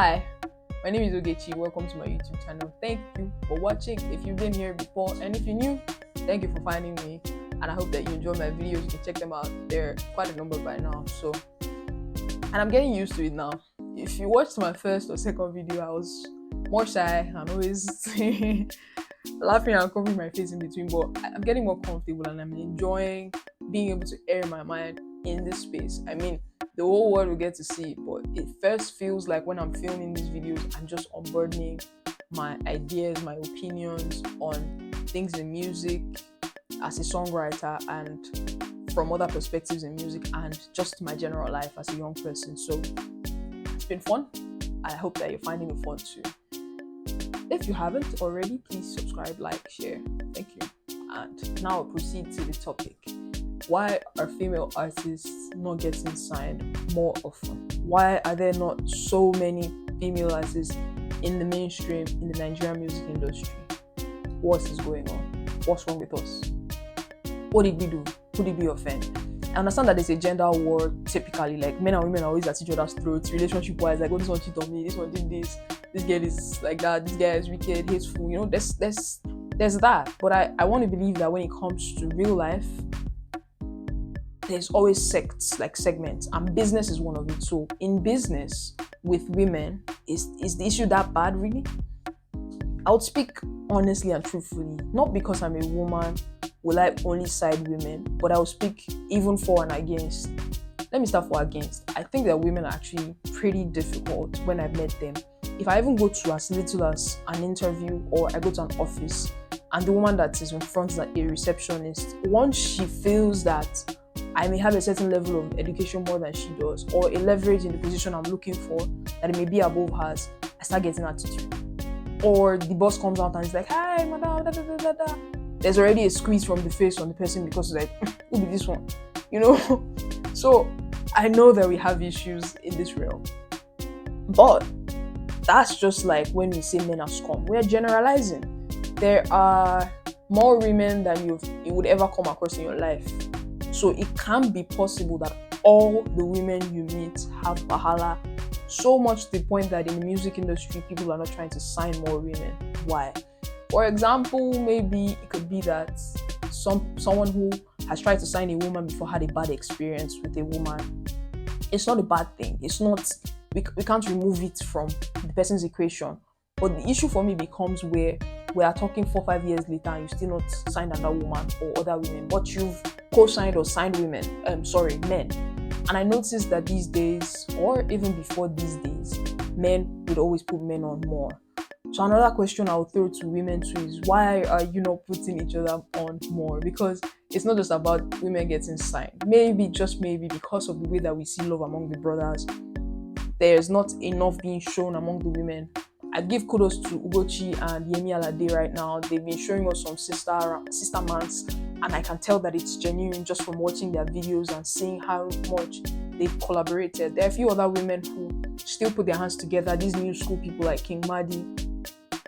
Hi, my name is Ogechi. Welcome to my YouTube channel. Thank you for watching. If you've been here before and if you're new, thank you for finding me. And I hope that you enjoy my videos. You can check them out. There are quite a number by now. And I'm getting used to it now. If you watched my first or second video, I was more shy and always laughing and covering my face in between. But I'm getting more comfortable and I'm enjoying being able to air my mind in this space. I mean, the whole world will get to see it, but it first feels like when I'm filming these videos, I'm just unburdening my ideas, my opinions on things in music as a songwriter and from other perspectives in music and just my general life as a young person. So it's been fun. I hope that you're finding it fun too. If you haven't already, please subscribe, like, share. Thank you. And now I'll proceed to the topic. Why are female artists not getting signed more often? Why are there not so many female artists in the mainstream in the Nigerian music industry? What is going on? What's wrong with us? What did we do? Who did we offend? I understand that there's a gender war typically, like men and women are always at each other's throats, relationship wise, like, oh, this one cheated on me, this one did this girl is like that, this guy is wicked, hateful, there's that. But I want to believe that when it comes to real life, there's always sects, like segments, and business is one of it. So in business with women, is the issue that bad really? I would speak honestly and truthfully, not because I'm a woman will I only side women, but I will speak even for and against. Let me start for against. I think that women are actually pretty difficult when I've met them. If I even go to as little as an interview or I go to an office and the woman that is in front is a receptionist, once she feels that I may have a certain level of education more than she does, or a leverage in the position I'm looking for that it may be above hers, I start getting attitude. Or the boss comes out and is like, hi, madam, da, da, da, da, da. There's already a squeeze from the face on the person because it's like, who be this one? So I know that we have issues in this realm. But that's just like when we say men are scum. We're generalizing. There are more women than you would ever come across in your life. So it can be possible that all the women you meet have bahala, so much to the point that in the music industry, people are not trying to sign more women. Why? For example, maybe it could be that someone who has tried to sign a woman before had a bad experience with a woman. It's not a bad thing. It's not, we can't remove it from the person's equation. But the issue for me becomes where we are talking 4-5 years later and you still not signed another woman or other women, but you've co-signed or signed men. And I noticed that these days, or even before these days, men would always put men on more. So another question I would throw to women too is, why are you not putting each other on more? Because it's not just about women getting signed. Maybe, just maybe, because of the way that we see love among the brothers, there's not enough being shown among the women. I give kudos to Ugochi and Yemi Alade right now. They've been showing us some sister mans, and I can tell that it's genuine just from watching their videos and seeing how much they've collaborated. There are a few other women who still put their hands together. These new school people like King Madi,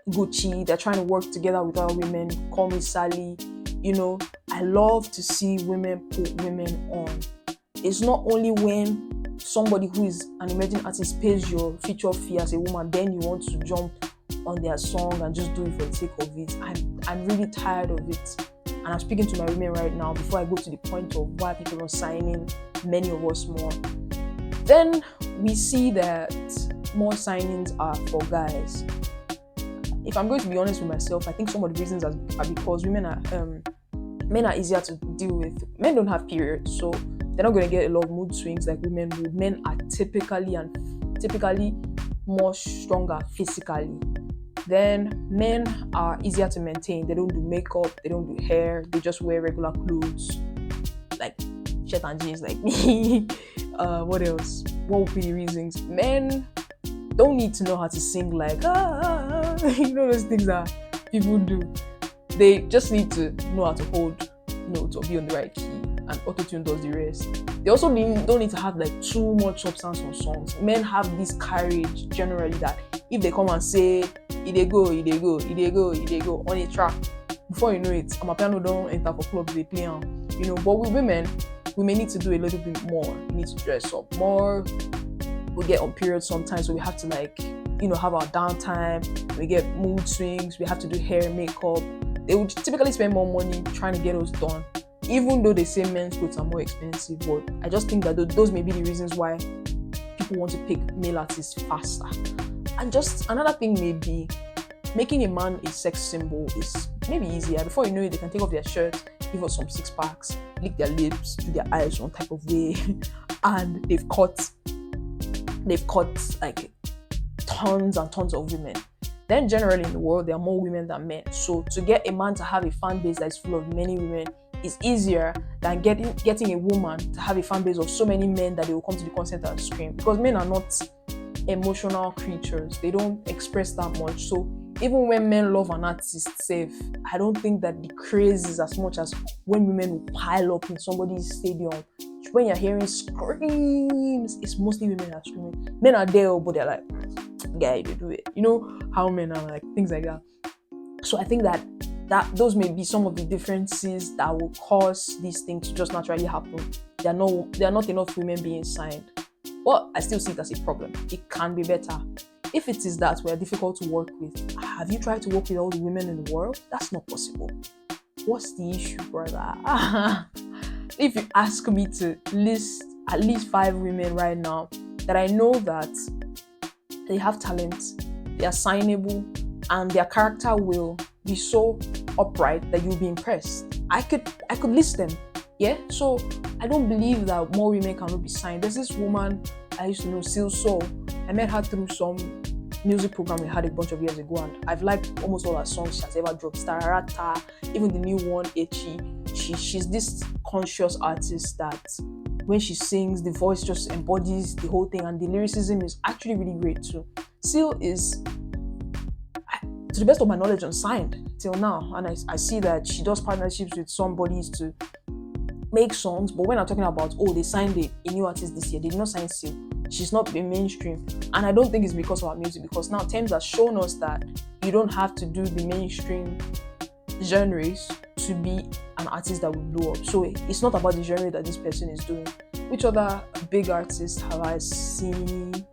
Gucci, they're trying to work together with other women. Call me Sally. I love to see women put women on. It's not only when somebody who is an emerging artist pays your feature fee as a woman, then you want to jump on their song and just do it for the sake of it. I'm really tired of it. And I'm speaking to my women right now before I go to the point of why people are signing many of us more. Then we see that more signings are for guys. If I'm going to be honest with myself, I think some of the reasons are because men are easier to deal with. Men don't have periods, so they're not going to get a lot of mood swings like women would. Men are typically more stronger physically. Then men are easier to maintain. They don't do makeup, they don't do hair, they just wear regular clothes like shirt and jeans like me. What else? What would be the reasons? Men don't need to know how to sing like those things that people do. They just need to know how to hold notes or be on the right key, and auto-tune does the rest. They also don't need to have like too much substance on songs. Men have this courage generally that if they come and say it they go on a track, before you know it, I'm a piano don't enter for clubs, they play on. But with women, we may need to do a little bit more. We need to dress up more. We get on periods sometimes, so we have to like have our downtime, we get mood swings, we have to do hair and makeup. They would typically spend more money trying to get us done, even though they say men's clothes are more expensive. But I just think that those may be the reasons why people want to pick male artists faster. And just another thing may be making a man a sex symbol is maybe easier. Before you know it, they can take off their shirt, give us some six packs, lick their lips, do their eyes one type of way, and they've caught like tons and tons of women. Then generally in the world, there are more women than men. So to get a man to have a fan base that is full of many women is easier than getting a woman to have a fan base of so many men that they will come to the concert and scream. Because men are not emotional creatures. They don't express that much. So even when men love an artist safe, I don't think that the craze is as much as when women will pile up in somebody's stadium. When you're hearing screams, it's mostly women that are screaming. Men are there, but they're like, guy, they do it. You know how men are, like, things like that. So I think that those may be some of the differences that will cause these things to just naturally happen. There are not enough women being signed. But I still see it as a problem. It can be better. If it is that we're difficult to work with, have you tried to work with all the women in the world? That's not possible. What's the issue, brother? If you ask me to list at least 5 women right now that I know that they have talent, they are signable, and their character will be so upright that you'll be impressed, I could list them. Yeah, so I don't believe that more women cannot be signed. There's this woman I used to know, Sil Soul. I met her through some music program we had a bunch of years ago, and I've liked almost all her songs she has ever dropped. Starata, even the new one, Echi. She's this conscious artist that when she sings, the voice just embodies the whole thing, and the lyricism is actually really great too. Sil is, to the best of my knowledge, unsigned till now, and I see that she does partnerships with somebody to make songs. But when I'm talking about, they signed a new artist this year, they did not sign Sil. She's not been mainstream, and I don't think it's because of her music, because now Thames has shown us that you don't have to do the mainstream genres to be an artist that will blow up. So it's not about the genre that this person is doing. Which other big artists have I seen?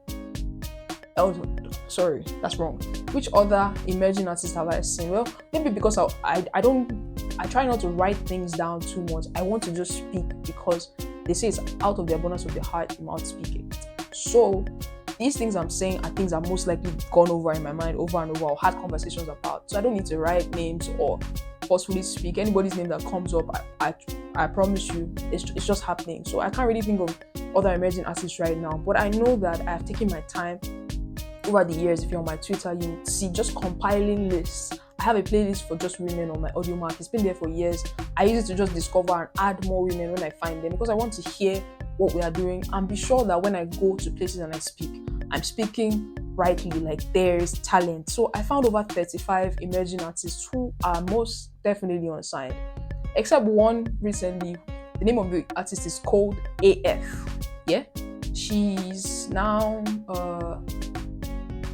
Sorry, that's wrong. Which other emerging artists have I seen? Well, maybe because I try not to write things down too much. I want to just speak, because they say it's out of the abundance of the heart, the mouth speaking. So these things I'm saying are things I've most likely gone over in my mind over and over, or had conversations about. So I don't need to write names or forcefully speak. Anybody's name that comes up, I promise you, it's just happening. So I can't really think of other emerging artists right now. But I know that I have taken my time over the years. If you're on my Twitter, you see just compiling lists. I have a playlist for just women on my audio mark. It's been there for years. I use it to just discover and add more women when I find them, because I want to hear what we are doing and be sure that when I go to places and I speak, I'm speaking rightly, like there's talent. So I found over 35 emerging artists who are most definitely unsigned, except one recently. The name of the artist is Cold AF. Yeah, she's now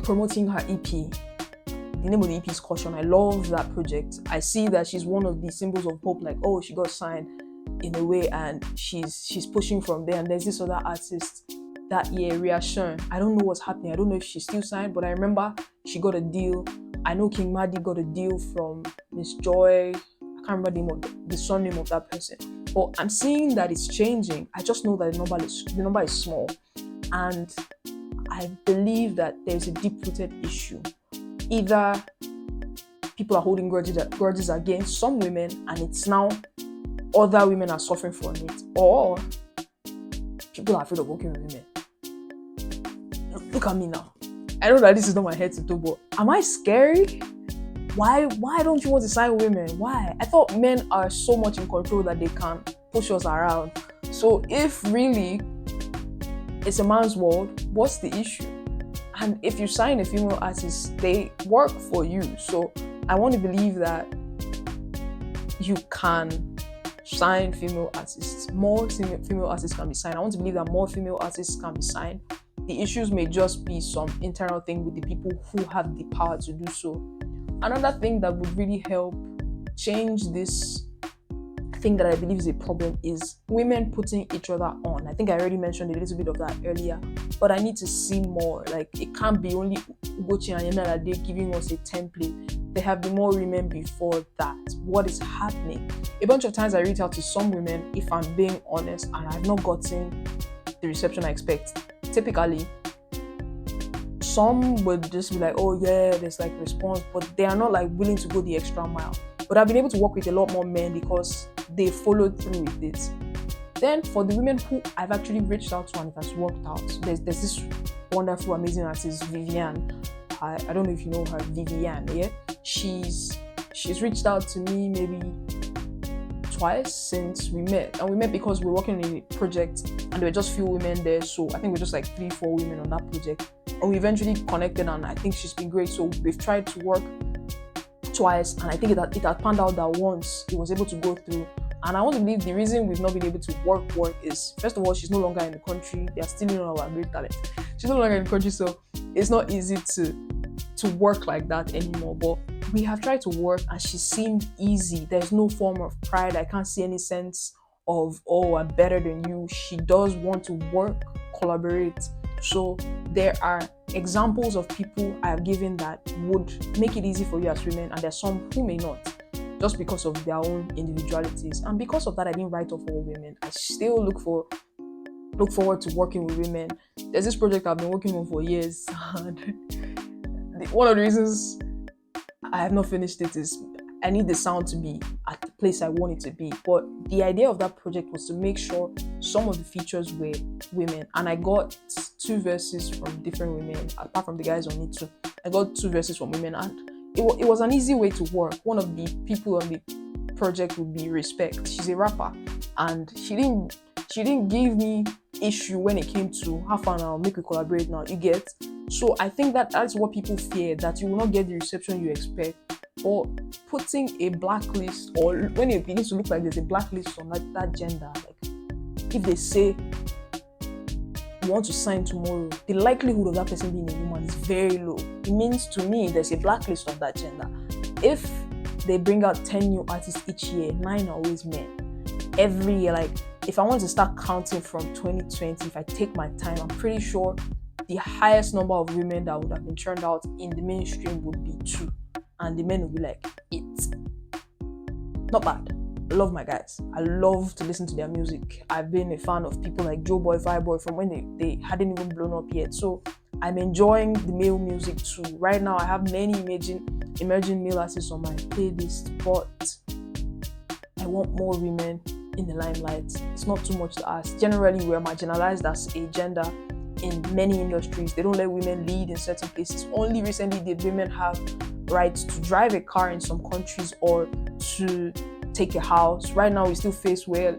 promoting her EP. The name of the EP is Caution. I love that project. I see that she's one of the symbols of hope, like, she got signed in a way, and she's pushing from there. And there's this other artist that year, Reassurance. I don't know what's happening. I don't know if she's still signed, but I remember she got a deal. I know King Madi got a deal from Miss Joy. I can't remember the surname of that person. But I'm seeing that it's changing. I just know that the number is small. And I believe that there's a deep-rooted issue. Either people are holding grudges against some women, and it's now other women are suffering from it, or people are afraid of working with women. Look at me now. I know that this is not my head to do, but am I scary? Why don't you want to sign women? Why? I thought men are so much in control that they can push us around. So if really it's a man's world, what's the issue? And if you sign a female artist, they work for you. So I want to believe that you can sign female artists. More female artists can be signed. I want to believe that more female artists can be signed. The issues may just be some internal thing with the people who have the power to do so. Another thing that would really help change this thing that I believe is a problem is women putting each other on. I think I already mentioned a little bit of that earlier, but I need to see more. Like, it can't be only Ugochi and Yemi Alade giving us a template. There have been more women before that. What is happening? A bunch of times I reach out to some women, if I'm being honest, and I've not gotten the reception I expect. Typically, some would just be like, oh yeah, there's like response, but they are not like willing to go the extra mile. But I've been able to work with a lot more men because they followed through with it. Then for the women who I've actually reached out to and it has worked out, there's this wonderful, amazing artist, Vivian. I don't know if you know her, Vivian, yeah? She's reached out to me maybe twice since we met. And we met because we were working on a project and there were just few women there. So I think we're just like 3-4 women on that project. And we eventually connected and I think she's been great. So we've tried to work twice and I think it had panned out that once it was able to go through. And I want to believe the reason we've not been able to work is, first of all, she's no longer in the country. They are stealing all our great talent. She's no longer in the country, so it's not easy to work like that anymore. But we have tried to work and she seemed easy. There's no form of pride. I can't see any sense of, oh, I'm better than you. She does want to work, collaborate. So there are examples of people I have given that would make it easy for you as women, and there's some who may not, just because of their own individualities. And because of that, I didn't write off all women. I still look forward to working with women. There's this project I've been working on for years, and one of the reasons I have not finished it is I need the sound to be at the place I want it to be. But the idea of that project was to make sure some of the features were women, and I got 2 verses from different women, apart from the guys on it too. I got 2 verses from women, and it was an easy way to work. One of the people on the project would be Respect. She's a rapper, and she didn't give me issue when it came to how far now, make we collaborate now, you get. So I think that's what people fear, that you will not get the reception you expect, or putting a blacklist, or when it begins to look like there's a blacklist on that gender. Like if they say you want to sign tomorrow, the likelihood of that person being a woman is very low. It means to me there's a blacklist of that gender. If they bring out 10 new artists each year, 9 are always men. Every year, like if I want to start counting from 2020, if I take my time, I'm pretty sure the highest number of women that would have been turned out in the mainstream would be 2, and the men would be like 8. Not bad. I love my guys. I love to listen to their music. I've been a fan of people like Joe Boy, Fireboy from when they hadn't even blown up yet. So I'm enjoying the male music too. Right now, I have many emerging male artists on my playlist, but I want more women in the limelight. It's not too much to ask. Generally, we're marginalized as a gender in many industries. They don't let women lead in certain places. Only recently did women have rights to drive a car in some countries or to take a house. Right now, we still face where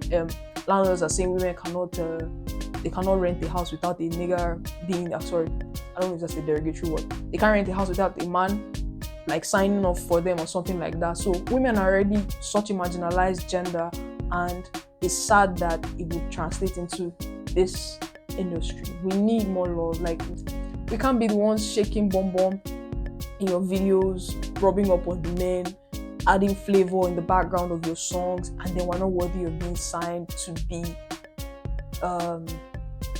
landlords are saying women cannot rent a house without a nigger being. Sorry, I don't know if that's a derogatory word. They can't rent a house without a man like signing off for them or something like that. So women are already such a marginalized gender, and it's sad that it would translate into this industry. We need more love. Like we can't be the ones shaking bomb in your videos, rubbing up on the men, adding flavor in the background of your songs, and then we're not worthy of being signed to be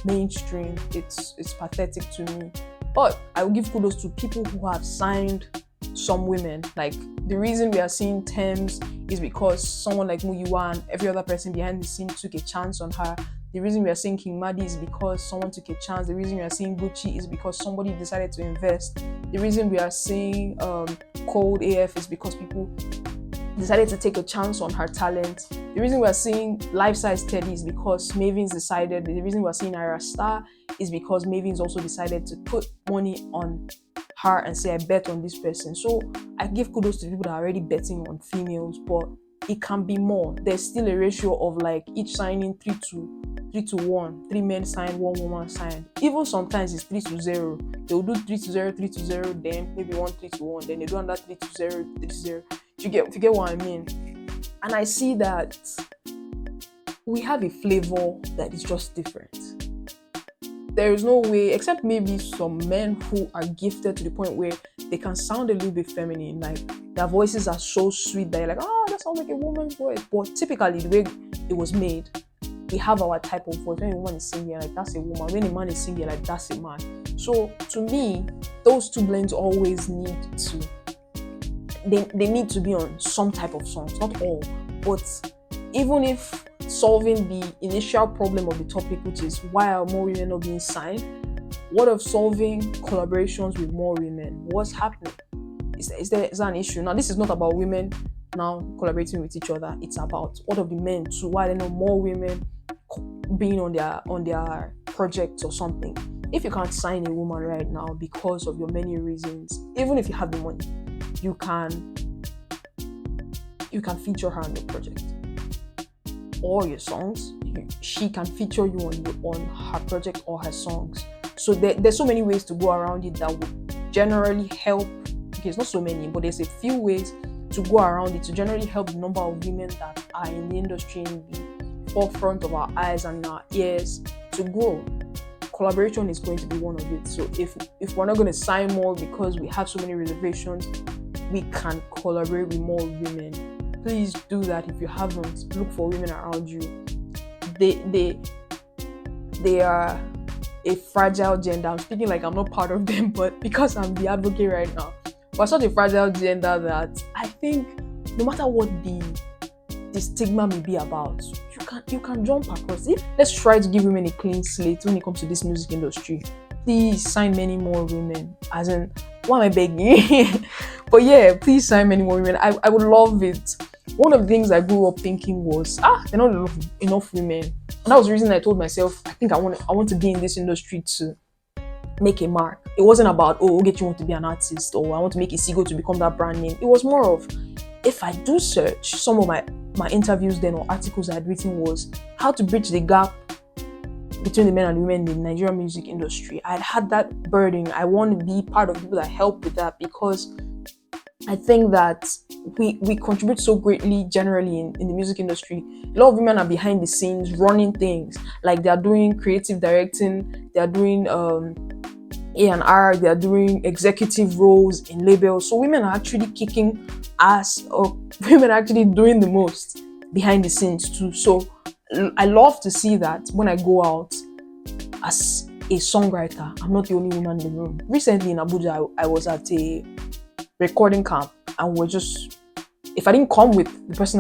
mainstream. It's pathetic to me. But I will give kudos to people who have signed some women. Like the reason we are seeing Thames is because someone like Muyiwa and every other person behind the scene took a chance on her. The reason we are seeing King Madi is because someone took a chance. The reason we are seeing Gucci is because somebody decided to invest. The reason we are seeing Cold AF is because people decided to take a chance on her talent. The reason we are seeing Life Size Teddy is because Maven's decided. The reason we are seeing Ira Star is because Maven's also decided to put money on her and say, I bet on this person. So I give kudos to people that are already betting on females, but it can be more. There's still a ratio of like each signing 3 to 1. 3 men sign, 1 woman sign. Even sometimes it's 3 to 0. They'll do 3 to 0, 3 to 0, then maybe 1 3 to 1, then they do another 3 to 0, 3 to 0. If you get what I mean. And I see that we have a flavor that is just different. There is no way, except maybe some men who are gifted to the point where they can sound a little bit feminine, like their voices are so sweet that you're like, oh, that sounds like a woman's voice. But typically, the way it was made, we have our type of voice. When a woman is singing, like that's a woman. When a man is singing, like that's a man. So to me, those two blends always need to, they need to be on some type of songs, not all. But even if solving the initial problem of the topic, which is why are more women not being signed, what of solving collaborations with more women? What's happening? Is there an issue? Now, this is not about women now collaborating with each other. It's about what of the men too. Why are there not more women being on their projects or something? If you can't sign a woman right now because of your many reasons, even if you have the money, you can feature her on your project or your songs. She can feature you on her project or her songs. So there's so many ways to go around it that would generally help. Okay, it's not so many, but there's a few ways to go around it to generally help the number of women that are in the industry in the forefront of our eyes and our ears to grow. Collaboration is going to be one of it. So if we're not going to sign more because we have so many reservations, we can collaborate with more women. Please do that. If you haven't, look for women around you. They are a fragile gender. I'm speaking like I'm not part of them, but because I'm the advocate right now, we're such a fragile gender that I think no matter what the stigma may be about, you can jump across it. Let's try to give women a clean slate when it comes to this music industry. Please sign many more women. As in, why am I begging? But yeah, please sign many more women. I would love it. One of the things I grew up thinking was, there are not enough women. And that was the reason I told myself, I think I want to be in this industry to make a mark. It wasn't about, you want to be an artist, or I want to make a Sigo to become that brand name. It was more of, if I do search, some of my interviews then or articles I had written was how to bridge the gap between the men and women in the Nigerian music industry. I had that burden. I want to be part of people that help with that, because I think that we contribute so greatly generally in the music industry. A lot of women are behind the scenes running things, like they're doing creative directing, they're doing A&R, they're doing executive roles in labels. So women are actually kicking ass, or women are actually doing the most behind the scenes too. So I love to see that when I go out as a songwriter, I'm not the only woman in the room. Recently in Abuja, I was at a recording camp, and we're just, if I didn't come with the person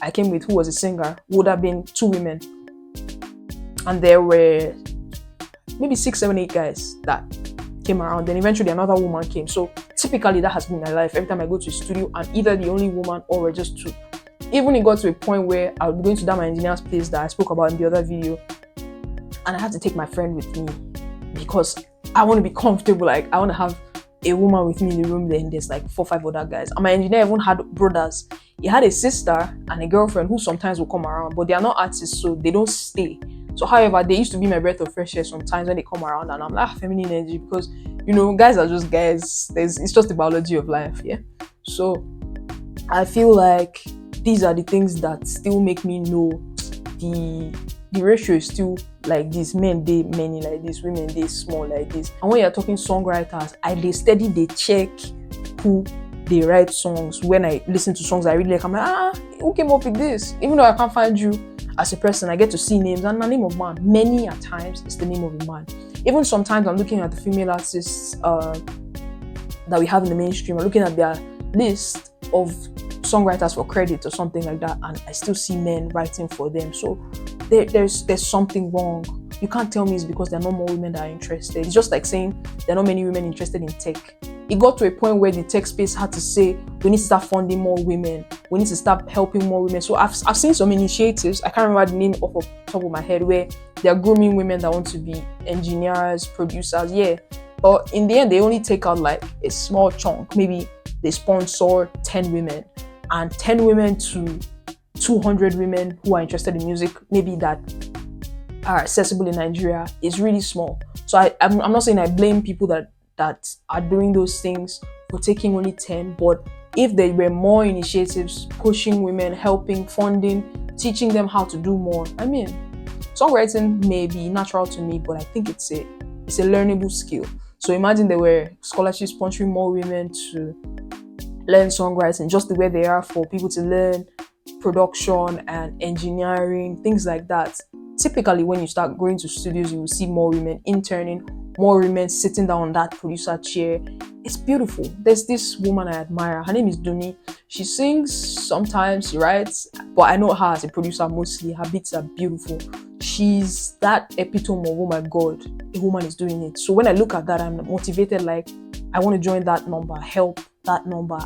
I came with who was a singer, would have been 2 women, and there were maybe 6, 7, 8 guys that came around. Then eventually another woman came. So typically that has been my life. Every time I go to a studio, I'm either the only woman or we're just 2. Even it got to a point where I would be going to that my engineer's place that I spoke about in the other video, and I had to take my friend with me because I want to be comfortable. Like, I want to have a woman with me in the room. Then there's like 4, 5 other guys, and my engineer even had brothers. He had a sister and a girlfriend who sometimes will come around, but they are not artists, so they don't stay. So however, they used to be my breath of fresh air sometimes when they come around, and I'm like, feminine energy, because guys are just guys. It's just the biology of life. Yeah. So I feel like these are the things that still make me know the ratio is still like this. Men, they many like this, women, they small like this. And when you're talking songwriters, they check who they write songs. When I listen to songs I really like, I'm like, who came up with this? Even though I can't find you as a person, I get to see names, and the name of man, many at times, it's the name of a man. Even sometimes I'm looking at the female artists that we have in the mainstream, I'm looking at their list of songwriters for credit or something like that, and I still see men writing for them. So there's something wrong. You can't tell me it's because there are no more women that are interested. It's just like saying there are not many women interested in tech. It got to a point where the tech space had to say, we need to start funding more women. We need to start helping more women. So I've seen some initiatives, I can't remember the name off the top of my head, where they're grooming women that want to be engineers, producers, yeah. But in the end, they only take out like a small chunk. Maybe they sponsor 10 women, and 10 women to 200 women who are interested in music, maybe that are accessible in Nigeria, is really small. So I'm not saying I blame people that are doing those things for taking only 10, but if there were more initiatives pushing women, helping, funding, teaching them how to do more. I mean, songwriting may be natural to me, but I think it's a learnable skill. So imagine there were scholarships sponsoring more women to learn songwriting, just the way they are for people to learn production and engineering, things like that. typically when you start going to studios, you will see more women interning, more women sitting down on that producer chair. It's beautiful. There's this woman I admire. Her name is Duni. She sings sometimes, she writes, but I know her as a producer mostly. Her beats are beautiful. She's that epitome of, oh my God, a woman is doing it. So when I look at that, I'm motivated, like, I want to join that number, help that number.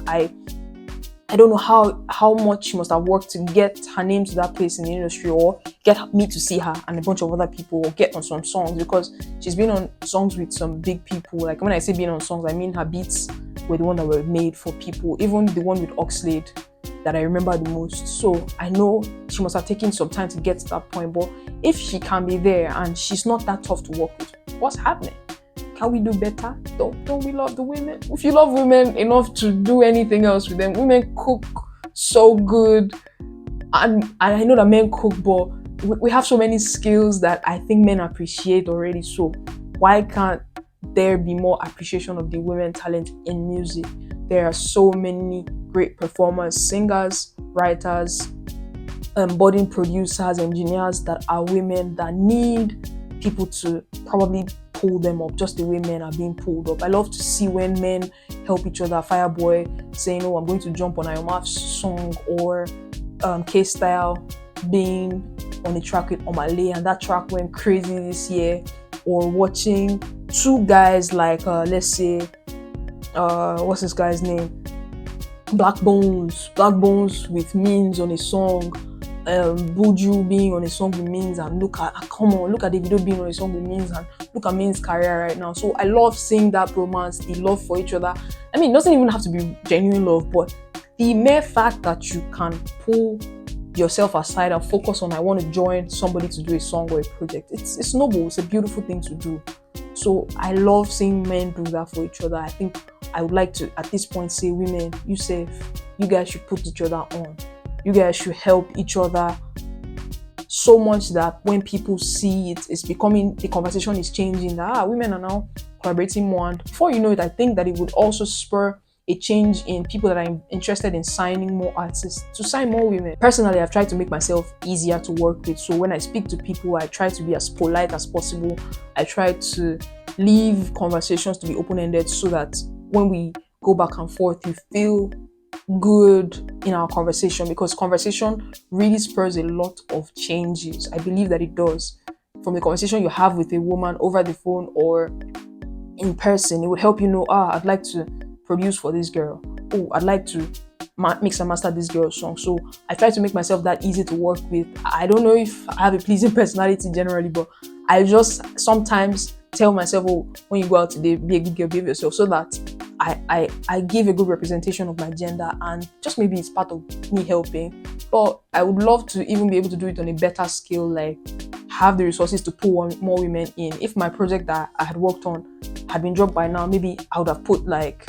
I don't know how much she must have worked to get her name to that place in the industry, or get me to see her and a bunch of other people, or get on some songs, because she's been on songs with some big people. Like, when I say being on songs, I mean her beats were the one that were made for people, even the one with Oxlade that I remember the most. So I know she must have taken some time to get to that point, but if she can be there and she's not that tough to work with, what's happening? Can we do better? Don't we love the women? If you love women enough to do anything else with them, women cook so good. And I know that men cook, but we have so many skills that I think men appreciate already. So why can't there be more appreciation of the women talent in music? There are so many great performers, singers, writers, budding producers, engineers that are women that need people to probably pull them up, just the way men are being pulled up. I love to see when men help each other. Fireboy saying, "Oh, I'm going to jump on Ayomaf's song," or K-Style being on a track with Omale, and that track went crazy this year. Or watching two guys like, let's say, what's this guy's name? Black Bones with Means on a song. Buju being on a song with Means, and look at Davido being on a song with Means, and look at Means' career right now. So I love seeing that romance, the love for each other. I mean, it doesn't even have to be genuine love, but the mere fact that you can pull yourself aside and focus on, I want to join somebody to do a song or a project. It's noble. It's a beautiful thing to do. So I love seeing men do that for each other. I think I would like to, at this point, say, women, you guys should put each other on. You guys should help each other so much that when people see it, it's becoming, the conversation is changing, that women are now collaborating more. And before you know it, I think that it would also spur a change in people that are interested in signing more artists, to sign more women. Personally, I've tried to make myself easier to work with. So when I speak to people, I try to be as polite as possible. I try to leave conversations to be open-ended, so that when we go back and forth, you feel good in our conversation, because conversation really spurs a lot of changes. I believe that it does. From the conversation you have with a woman over the phone or in person, it would help you know, I'd like to produce for this girl. Oh, I'd like to mix and master this girl's song. So I try to make myself that easy to work with. I don't know if I have a pleasing personality generally, but I just sometimes tell myself, oh, when you go out today, be a good girl, behave yourself, so that I give a good representation of my gender, and just maybe it's part of me helping. But I would love to even be able to do it on a better scale, like have the resources to pull more women in. If my project that I had worked on had been dropped by now, maybe I would have put like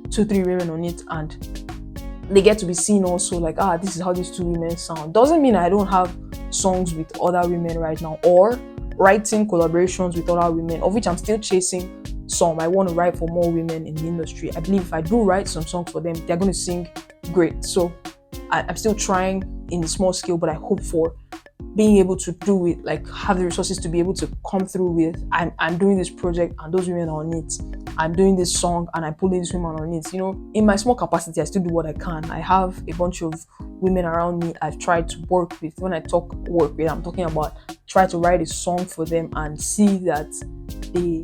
2-3 women on it, and they get to be seen also, like, this is how these 2 women sound. Doesn't mean I don't have songs with other women right now, or writing collaborations with other women, of which I'm still chasing some. I want to write for more women in the industry. I believe if I do write some songs for them, they're going to sing great. So I'm still trying in a small scale, but I hope for being able to do it, like have the resources to be able to come through with, I'm doing this project and those women are on it. I'm doing this song and I pull these women on it. You know, in my small capacity, I still do what I can. I have a bunch of women around me I've tried to work with. When I talk work with, I'm talking about try to write a song for them and see that they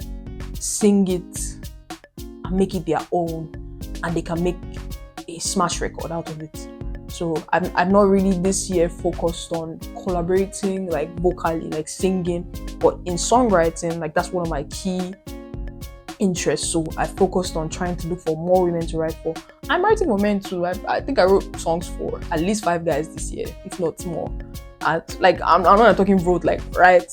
sing it and make it their own, and they can make a smash record out of it. So I'm not really this year focused on collaborating like vocally, like singing, but in songwriting, like that's one of my key interests. So I focused on trying to look for more women to write for. I'm writing for men too. I think I wrote songs for at least 5 guys this year, if not more. And like I'm not talking wrote, like write,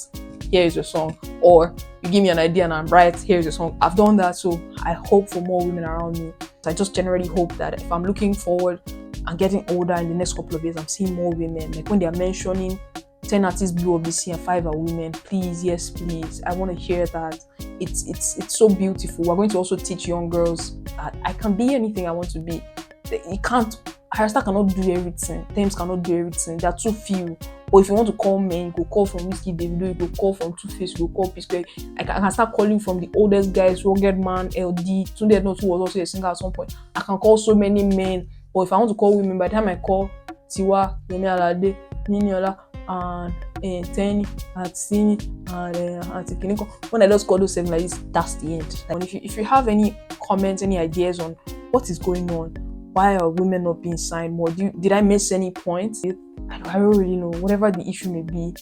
here is your song, or you give me an idea and I'm right, here's your song. I've done that, so I hope for more women around me. I just generally hope that if I'm looking forward and getting older in the next couple of years, I'm seeing more women. Like when they're mentioning 10 artists blew up this year, 5 are women. Please, yes, please. I want to hear that. It's so beautiful. We're going to also teach young girls that I can be anything I want to be. You can't Harasta cannot do everything. Thames cannot do everything. There are too few. But if you want to call men, you go call from Whiskey Davido, you go call from Two Face, you go call P-Square. I can start calling from the oldest guys, Rugged Man, LD, Tunde Not, who was also a singer at some point. I can call so many men. But if I want to call women, by the time I call Tiwa, Yemi Alade, Niniola, and Tenny, and Sini, and Auntie Kiniko, when I just call those 7 like this, that's the end. Like, if you have any comments, any ideas on what is going on, why are women not being signed more? Did I miss any points? I don't really know. Whatever the issue may be,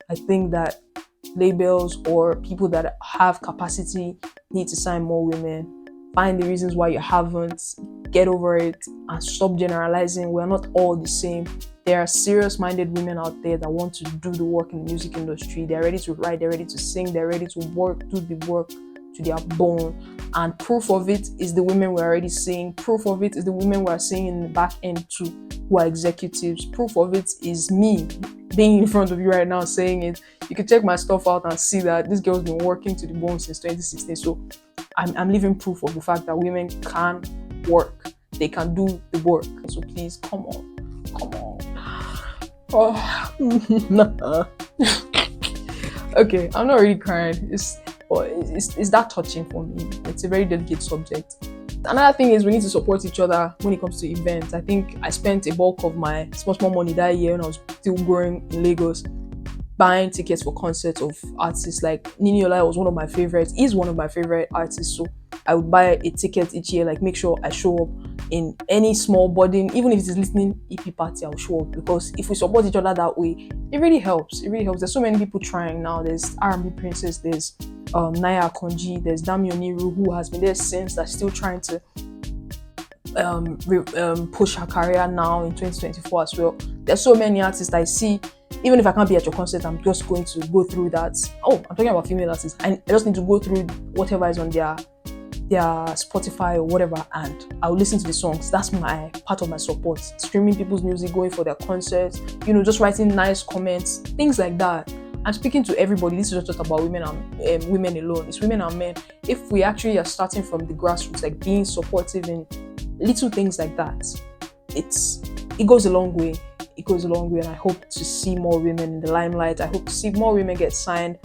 I think that labels or people that have capacity need to sign more women. Find the reasons why you haven't, get over it, and stop generalizing. We're not all the same. There are serious-minded women out there that want to do the work in the music industry. They're ready to write, they're ready to sing, they're ready to work, do the work to their bone. And proof of it is the women we're already seeing. Proof of it is the women we're seeing in the back end too, who are executives. Proof of it is me being in front of you right now saying it. You can check my stuff out and see that this girl's been working to the bone since 2016. So I'm living proof of the fact that women can work. They can do the work. So please, come on. Oh. Okay, I'm not really crying. It's that touching for me. It's a very delicate subject. Another thing is we need to support each other when it comes to events. I think I spent a bulk of my small money that year when I was still growing in Lagos buying tickets for concerts of artists like Niniola was one of my favorites. He's one of my favorite artists, so I would buy a ticket each year, like make sure I show up in any small body, even if it is listening EP party, I'll show up, because if we support each other that way, it really helps. There's so many people trying now. There's R&B Princess, there's Naya Akonji, there's Dami Oniru, who has been there since, that's still trying to push her career now in 2024 as well. There's so many artists I see. Even if I can't be at your concert, I'm just going to go through that. Oh, I'm talking about female artists. I just need to go through whatever is on their Spotify or whatever, and I'll listen to the songs. That's my part of my support. Streaming people's music, going for their concerts, just writing nice comments, things like that. I'm speaking to everybody. This is just about women and women alone. It's women and men. If we actually are starting from the grassroots, like being supportive in little things like that, it goes a long way. It goes a long way, and I hope to see more women in the limelight. I hope to see more women get signed.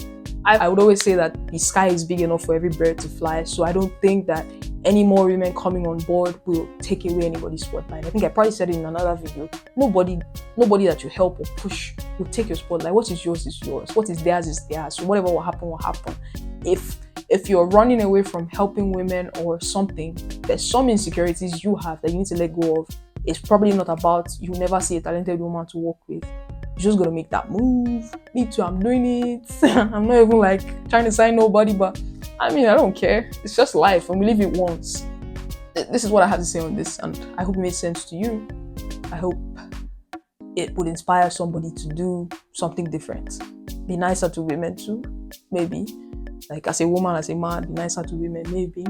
I would always say that the sky is big enough for every bird to fly, so I don't think that any more women coming on board will take away anybody's spotlight. I think I probably said it in another video. Nobody that you help or push will take your spotlight. What is yours is yours. What is theirs is theirs. So whatever will happen will happen. If you're running away from helping women or something, there's some insecurities you have that you need to let go of. It's probably not about you never see a talented woman to work with. You're just gonna make that move. Me too, I'm doing it. I'm not even like trying to sign nobody, but I don't care. It's just life and we live it once. This is what I have to say on this, and I hope it made sense to you. I hope it would inspire somebody to do something different. Be nicer to women too, maybe. Like as a woman, as a man, be nicer to women, maybe.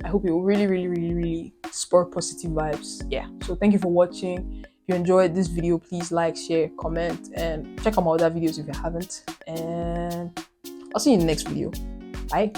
I hope it will really, really, really, really spur positive vibes. Yeah. So thank you for watching. If you enjoyed this video, please like, share, comment, and check out my other videos if you haven't. And I'll see you in the next video. Bye.